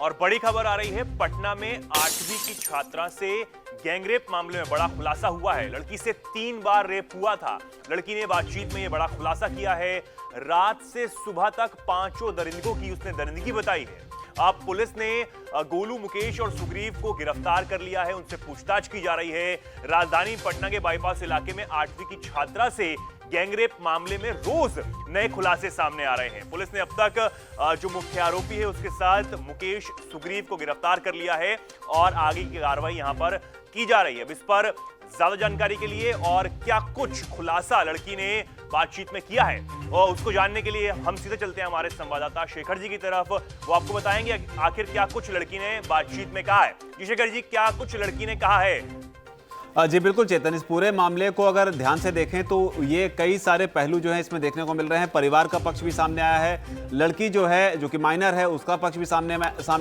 और बड़ी खबर आ रही है, पटना में 8वीं की छात्रा से गैंगरेप मामले में बड़ा खुलासा हुआ है। लड़की से 3 बार रेप हुआ था। लड़की ने बातचीत में यह बड़ा खुलासा किया है। रात से सुबह तक 5 दरिंदों की उसने दरिंदगी बताई है। अब पुलिस ने गोलू, मुकेश और सुग्रीव को गिरफ्तार कर लिया है। उनसे पूछताछ की जा रही है। राजधानी पटना के बाईपास इलाके में 8वीं की छात्रा से गैंगरेप मामले में रोज नए खुलासे सामने आ रहे हैं। पुलिस ने अब तक जो मुख्य आरोपी है उसके साथ मुकेश, सुग्रीव को गिरफ्तार कर लिया है और आगे की कार्रवाई यहां पर की जा रही है। अब इस पर ज्यादा जानकारी के लिए और क्या कुछ खुलासा लड़की ने बातचीत में किया है और उसको जानने के लिए हम सीधे चलते हैं हमारे संवाददाता शेखर जी की तरफ। वो आपको बताएंगे आखिर क्या कुछ लड़की ने बातचीत में कहा है। जी शेखर जी, क्या कुछ लड़की ने कहा है? जी बिल्कुल चेतन, इस पूरे मामले को अगर ध्यान से देखें तो ये कई सारे पहलू जो है इसमें देखने को मिल रहे हैं। परिवार का पक्ष भी सामने आया है, लड़की जो है जो कि माइनर है उसका पक्ष भी सामने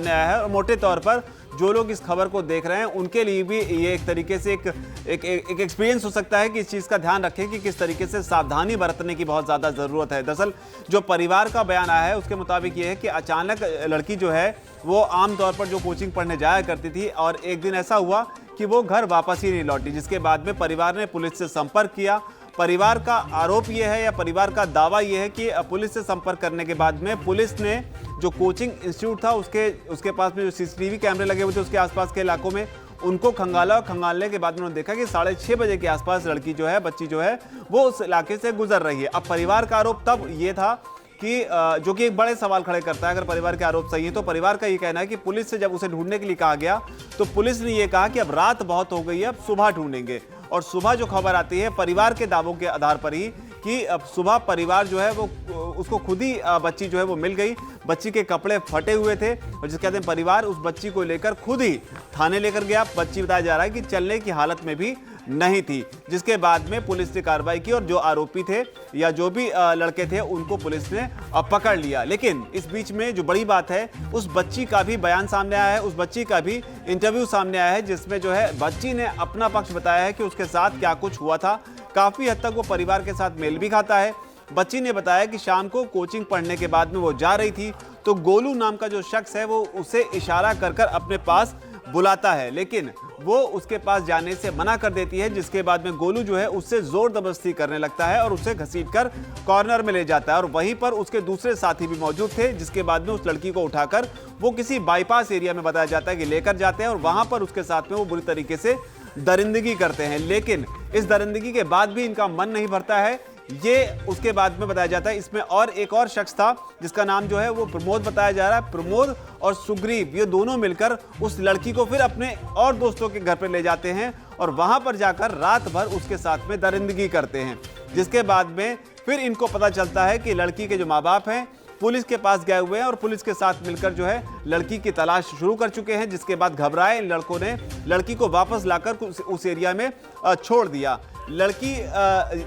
आया है और मोटे तौर पर जो लोग इस खबर को देख रहे हैं उनके लिए भी ये एक तरीके से एक एक्सपीरियंस हो सकता है कि इस चीज़ का ध्यान रखें कि किस तरीके से सावधानी बरतने की बहुत ज़्यादा ज़रूरत है। दरअसल जो परिवार का बयान आया है उसके मुताबिक ये है कि अचानक लड़की जो है वो आमतौर पर जो कोचिंग पढ़ने जाया करती थी और एक दिन ऐसा हुआ कि वो घर वापस ही नहीं लौटी, जिसके बाद में परिवार ने पुलिस से संपर्क किया। परिवार का आरोप ये है या परिवार का दावा ये है कि पुलिस से संपर्क करने के बाद में पुलिस ने जो कोचिंग इंस्टीट्यूट था उसके पास में जो सीसीटीवी कैमरे लगे हुए थे उसके आसपास के इलाकों में उनको खंगाला और खंगालने के बाद में उन्होंने देखा कि 6:30 बजे के आसपास लड़की जो है, बच्ची जो है वो उस इलाके से गुजर रही है। अब परिवार का आरोप तब ये था कि जो कि एक बड़े सवाल खड़े करता है। अगर परिवार के आरोप सही है तो परिवार का ये कहना है कि पुलिस से जब उसे ढूंढने के लिए कहा गया तो पुलिस ने ये कहा कि अब रात बहुत हो गई है, अब सुबह ढूंढेंगे। और सुबह जो खबर आती है परिवार के दावों के आधार पर ही कि अब सुबह परिवार जो है वो उसको खुद ही बच्ची जो है वो मिल गई। बच्ची के कपड़े फटे हुए थे और जिसके कहते हैं परिवार उस बच्ची को लेकर खुद ही थाने लेकर गया। बच्ची बताया जा रहा है कि चलने की हालत में भी नहीं थी, जिसके बाद में पुलिस ने कार्रवाई की और जो आरोपी थे या जो भी लड़के थे उनको पुलिस ने पकड़ लिया। लेकिन इस बीच में जो बड़ी बात है, उस बच्ची का भी बयान सामने आया है, उस बच्ची का भी इंटरव्यू सामने आया है जिसमें जो है बच्ची ने अपना पक्ष बताया है कि उसके साथ क्या कुछ हुआ था। काफ़ी हद तक वो परिवार के साथ मेल भी खाता है। बच्ची ने बताया कि शाम को कोचिंग पढ़ने के बाद में वो जा रही थी तो गोलू नाम का जो शख्स है वो उसे इशारा कर कर अपने पास बुलाता है, लेकिन वो उसके पास जाने से मना कर देती है, जिसके बाद में गोलू जो है उससे जोर जबरदस्ती करने लगता है और उसे घसीटकर कॉर्नर में ले जाता है। और वहीं पर उसके दूसरे साथी भी मौजूद थे, जिसके बाद में उस लड़की को उठाकर वो किसी बाईपास एरिया में बताया जाता है कि लेकर जाते हैं और वहां पर उसके साथ में वो बुरी तरीके से दरिंदगी करते हैं। लेकिन इस दरिंदगी के बाद भी इनका मन नहीं भरता है। ये उसके बाद में बताया जाता है इसमें और एक और शख्स था जिसका नाम जो है वो प्रमोद बताया जा रहा है। प्रमोद और सुग्रीव ये दोनों मिलकर उस लड़की को फिर अपने और दोस्तों के घर पर ले जाते हैं और वहां पर जाकर रात भर उसके साथ में दरिंदगी करते हैं, जिसके बाद में फिर इनको पता चलता है कि लड़की के जो माँ बाप हैं पुलिस के पास गए हुए हैं और पुलिस के साथ मिलकर जो है लड़की की तलाश शुरू कर चुके हैं। जिसके बाद घबराए इन लड़कों ने लड़की को वापस लाकर उस एरिया में छोड़ दिया। लड़की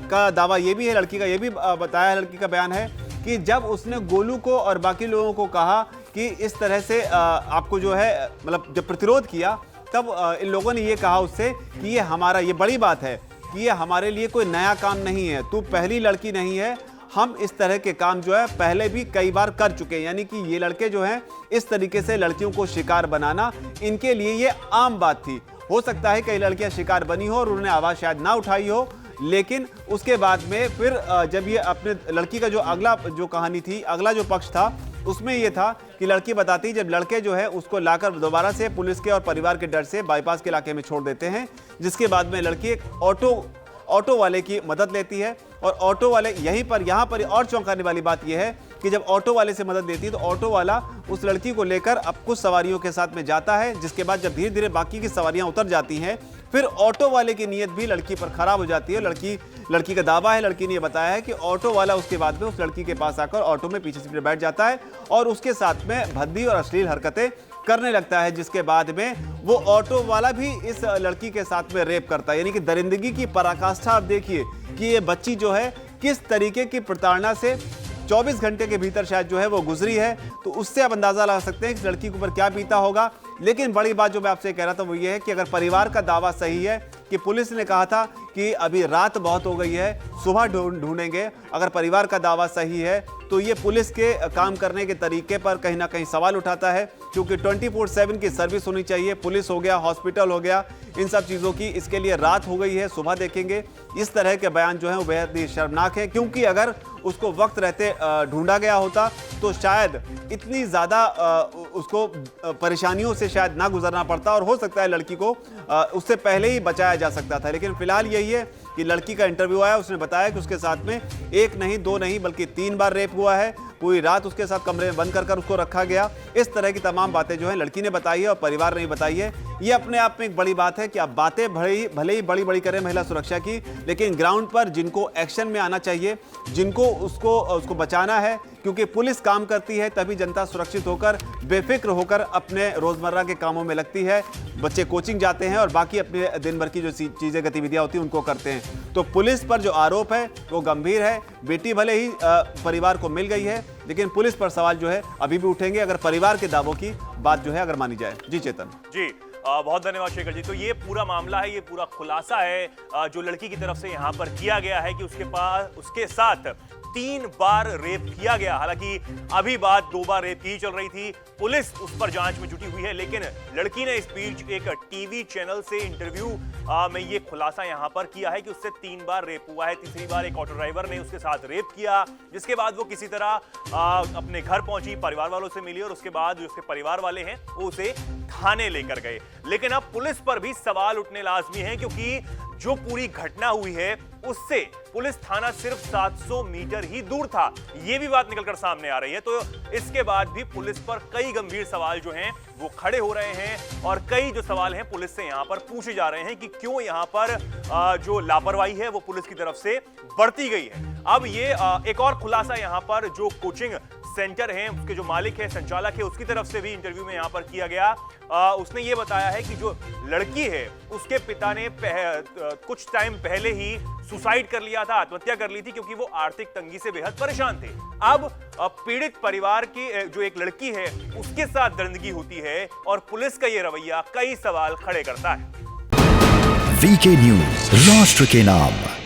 का दावा ये भी है, लड़की का ये भी बताया, लड़की का बयान है कि जब उसने गोलू को और बाकी लोगों को कहा कि इस तरह से आपको जो है मतलब जब प्रतिरोध किया तब इन लोगों ने ये कहा उससे कि ये बड़ी बात है कि ये हमारे लिए कोई नया काम नहीं है, तू पहली लड़की नहीं है, हम इस तरह के काम जो है पहले भी कई बार कर चुके हैं। यानी कि ये लड़के जो हैं इस तरीके से लड़कियों को शिकार बनाना इनके लिए ये आम बात थी। हो सकता है कई लड़कियां शिकार बनी हो और उन्होंने आवाज़ शायद ना उठाई हो, लेकिन उसके बाद में फिर जब ये अपने लड़की का जो अगला जो कहानी थी, अगला जो पक्ष था उसमें ये था कि लड़की बताती जब लड़के जो है उसको लाकर दोबारा से पुलिस के और परिवार के डर से बाईपास के इलाके में छोड़ देते हैं, जिसके बाद में लड़की एक ऑटो वाले की मदद लेती है और ऑटो वाले यहाँ पर और चौंकाने वाली बात यह है कि जब ऑटो वाले से मदद लेती है तो ऑटो वाला उस लड़की को लेकर अब कुछ सवारियों के साथ में जाता है, जिसके बाद जब धीरे धीरे बाकी की सवारियां उतर जाती हैं फिर ऑटो वाले की नीयत भी लड़की पर खराब हो जाती है। लड़की का दावा है, लड़की ने यह बताया है कि ऑटो वाला उसके बाद में उस लड़की के पास आकर ऑटो में पीछे से बैठ जाता है और उसके साथ में भद्दी और अश्लील हरकतें करने लगता है, जिसके बाद में वो ऑटो वाला भी इस लड़की के साथ में रेप करता है। यानी कि दरिंदगी की पराकाष्ठा आप देखिए कि ये बच्ची जो है किस तरीके की प्रताड़ना से 24 घंटे के भीतर शायद जो है वो गुजरी है, तो उससे आप अंदाजा लगा सकते हैं कि लड़की के ऊपर क्या बीता होगा। लेकिन बड़ी बात जो मैं आपसे कह रहा था वो ये है कि अगर परिवार का दावा सही है कि पुलिस ने कहा था कि अभी रात बहुत हो गई है, सुबह ढूंढेंगे। अगर परिवार का दावा सही है तो ये पुलिस के काम करने के तरीके पर कहीं ना कहीं सवाल उठाता है, क्योंकि 24/7 की सर्विस होनी चाहिए। पुलिस हो गया, हॉस्पिटल हो गया, इन सब चीज़ों की, इसके लिए रात हो गई है, सुबह देखेंगे। इस तरह के बयान जो है वो बेहद ही शर्मनाक है, क्योंकि अगर उसको वक्त रहते ढूंढा गया होता तो शायद इतनी ज़्यादा उसको परेशानियों से शायद ना गुजरना पड़ता, और हो सकता है लड़की को उससे पहले ही बचाया जा सकता था। लेकिन फिलहाल यही है कि लड़की का इंटरव्यू आया, उसने बताया कि उसके साथ में 1 नहीं 2 नहीं बल्कि 3 बार रेप हुआ है। पूरी रात उसके साथ कमरे में बंद कर उसको रखा गया। इस तरह की तमाम बातें जो है लड़की ने बताई है और परिवार ने बताई है। ये अपने आप में एक बड़ी बात है कि आप बातें भले ही बड़ी बड़ी करें महिला सुरक्षा की, लेकिन ग्राउंड पर जिनको एक्शन में आना चाहिए, जिनको उसको बचाना है, क्योंकि पुलिस काम करती है तभी जनता सुरक्षित होकर बेफिक्र होकर अपने रोजमर्रा के कामों में लगती है। बच्चे कोचिंग जाते हैं और बाकी अपने दिन भर की जो चीजें गतिविधियां होती हैं उनको करते हैं। तो पुलिस पर जो आरोप है वो गंभीर है। बेटी भले ही परिवार को मिल गई है, लेकिन पुलिस पर सवाल जो है अभी भी उठेंगे अगर परिवार के दावों की बात जो है अगर मानी जाए। जी चेतन। जी बहुत धन्यवाद शेखर जी। तो ये पूरा मामला है, ये पूरा खुलासा है जो लड़की की तरफ से यहाँ पर किया गया है कि उसके साथ 3 बार रेप किया गया। हालांकि अभी बात 2 बार रेप की ही चल रही थी, पुलिस उस पर जांच में जुटी हुई है, लेकिन लड़की ने इस बीच एक टीवी चैनल से इंटरव्यू में ये खुलासा यहाँ पर किया है कि उससे 3 बार रेप हुआ है। तीसरी बार एक ऑटो ड्राइवर ने उसके साथ रेप किया, जिसके बाद वो किसी तरह अपने घर पहुंची, परिवार वालों से मिली और उसके बाद जो उसके परिवार वाले हैं वो उसे थाने लेकर गए। लेकिन अब पुलिस पर भी सवाल उठने लाजमी है, क्योंकि जो पूरी घटना हुई है उससे पुलिस थाना सिर्फ 700 मीटर ही दूर था, यह भी बात निकलकर सामने आ रही है। तो इसके बाद भी पुलिस पर कई गंभीर सवाल जो हैं वो खड़े हो रहे हैं और कई जो सवाल हैं पुलिस से यहां पर पूछे जा रहे हैं कि क्यों यहां पर जो लापरवाही है वो पुलिस की तरफ से बढ़ती गई है। अब ये एक और खुलासा यहां पर जो कोचिंग सेंटर है उसके जो मालिक है, संचालक है, उसकी तरफ से भी इंटरव्यू में यहां पर किया गया। उसने ये बताया है कि जो लड़की है उसके पिता ने कुछ टाइम पहले ही सुसाइड कर लिया था, आत्महत्या कर ली थी, क्योंकि वो आर्थिक तंगी से बेहद परेशान थे। अब पीड़ित परिवार की जो एक लड़की है उसके साथ दरिंदगी होती है और पुलिस का ये रवैया कई सवाल खड़े करता है। वीके न्यूज, राष्ट्र के नाम।